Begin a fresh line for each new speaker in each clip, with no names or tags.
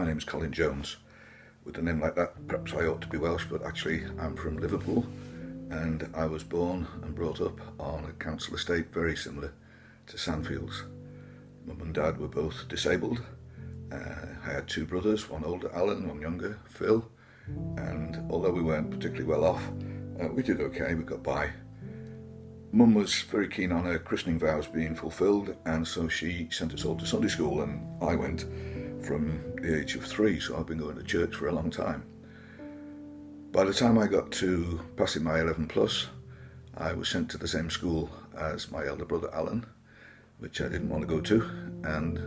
My name's Colin Jones. With a name like that, perhaps I ought to be Welsh, but actually I'm from Liverpool, and I was born and brought up on a council estate very similar to Sandfields. Mum and Dad were both disabled. I had two brothers, one older, Alan, one younger, Phil, and although we weren't particularly well off, we did okay, we got by. Mum was very keen on her christening vows being fulfilled, and so she sent us all to Sunday school, and I went from the age of 3, so I've been going to church for a long time. By the time I got to passing my 11 plus, I was sent to the same school as my elder brother Alan, which I didn't want to go to, and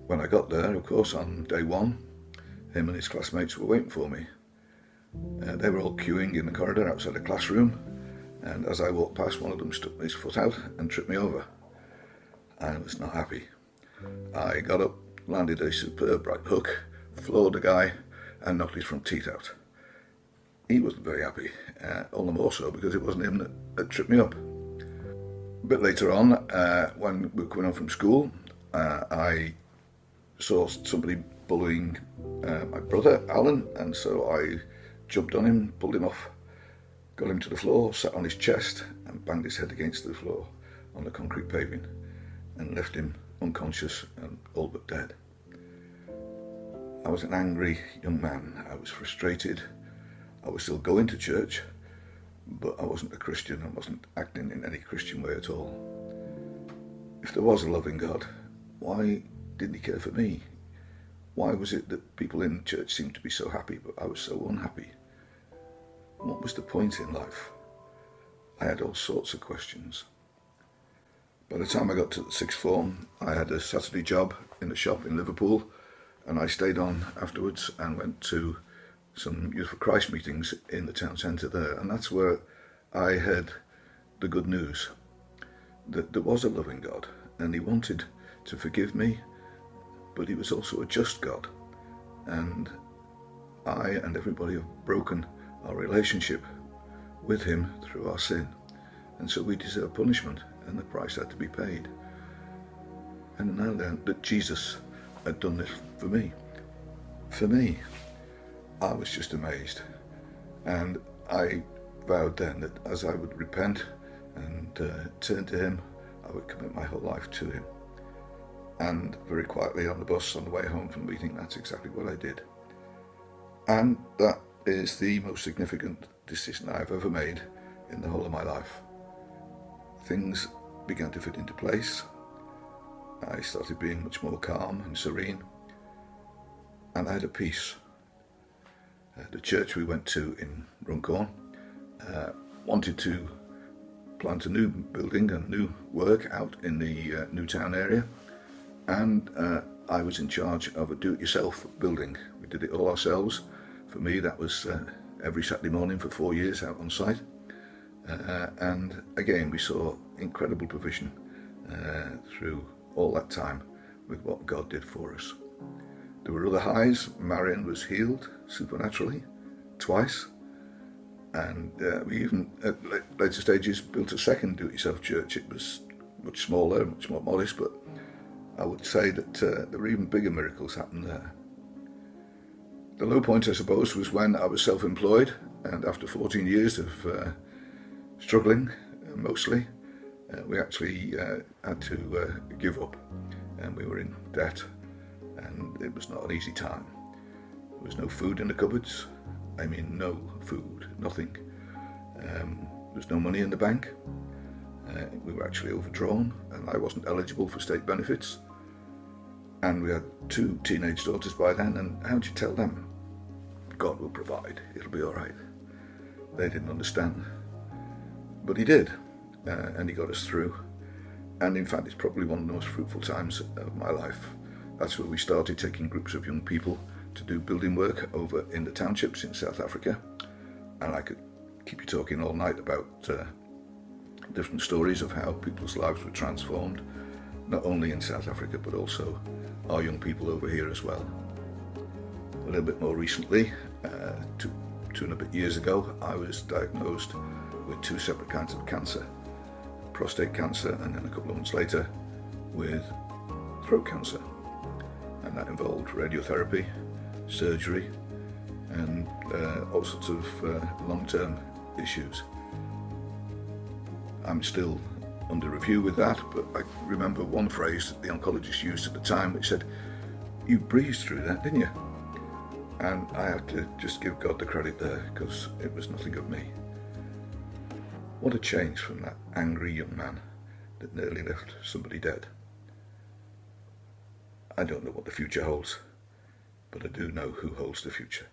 when I got there, of course, on day 1, him and his classmates were waiting for me. They were all queuing in the corridor outside the classroom, and as I walked past, one of them stuck his foot out and tripped me over. I was not happy. I got up, landed a superb right hook, floored the guy, and knocked his front teeth out. He wasn't very happy, all the more so because it wasn't him that tripped me up. A bit later on, when we were coming home from school, I saw somebody bullying my brother, Alan, and so I jumped on him, pulled him off, got him to the floor, sat on his chest, and banged his head against the floor on the concrete paving, and left him unconscious and all but dead. I was an angry young man. I was frustrated. I was still going to church, but I wasn't a Christian. I wasn't acting in any Christian way at all. If there was a loving God, why didn't he care for me? Why was it that people in church seemed to be so happy, but I was so unhappy? What was the point in life? I had all sorts of questions. By the time I got to the sixth form, I had a Saturday job in a shop in Liverpool, and I stayed on afterwards and went to some Youth for Christ meetings in the town centre there, and that's where I heard the good news, that there was a loving God, and he wanted to forgive me, but he was also a just God, and I and everybody have broken our relationship with him through our sin, and so we deserve punishment, and the price had to be paid. And then I learned that Jesus had done this for me. For me, I was just amazed, and I vowed then that as I would repent and turn to him, I would commit my whole life to him. And very quietly on the bus on the way home from the meeting, that's exactly what I did. And that is the most significant decision I've ever made in the whole of my life. Things began to fit into place. I started being much more calm and serene, and I had a peace. The church we went to in Runcorn wanted to plant a new building and new work out in the new town area, and I was in charge of a do-it-yourself building. We did it all ourselves. For me, that was every Saturday morning for 4 years out on site. And again, we saw incredible provision through all that time with what God did for us. There were other highs. Marion was healed supernaturally twice, and we even at later stages built a second do-it-yourself church. It was much smaller, much more modest, but I would say that there were even bigger miracles happened there. The low point, I suppose, was when I was self-employed, and after 14 years of struggling, mostly, we actually had to give up, and we were in debt, and it was not an easy time. There was no food in the cupboards. I mean, no food, nothing. There was no money in the bank. We were actually overdrawn, and I wasn't eligible for state benefits. And we had 2 teenage daughters by then, and how do you tell them? God will provide, it'll be all right. They didn't understand. But he did, and he got us through. And in fact, it's probably one of the most fruitful times of my life. That's where we started taking groups of young people to do building work over in the townships in South Africa. And I could keep you talking all night about different stories of how people's lives were transformed, not only in South Africa, but also our young people over here as well. A little bit more recently, 2 and a bit years ago, I was diagnosed with 2 separate kinds of cancer, prostate cancer, and then a couple of months later with throat cancer. and that involved radiotherapy, surgery, and all sorts of long-term issues. I'm still under review with that, but I remember one phrase that the oncologist used at the time, which said, "You breezed through that, didn't you?" And I have to just give God the credit there, because it was nothing of me. What a change from that angry young man that nearly left somebody dead. I don't know what the future holds, but I do know who holds the future.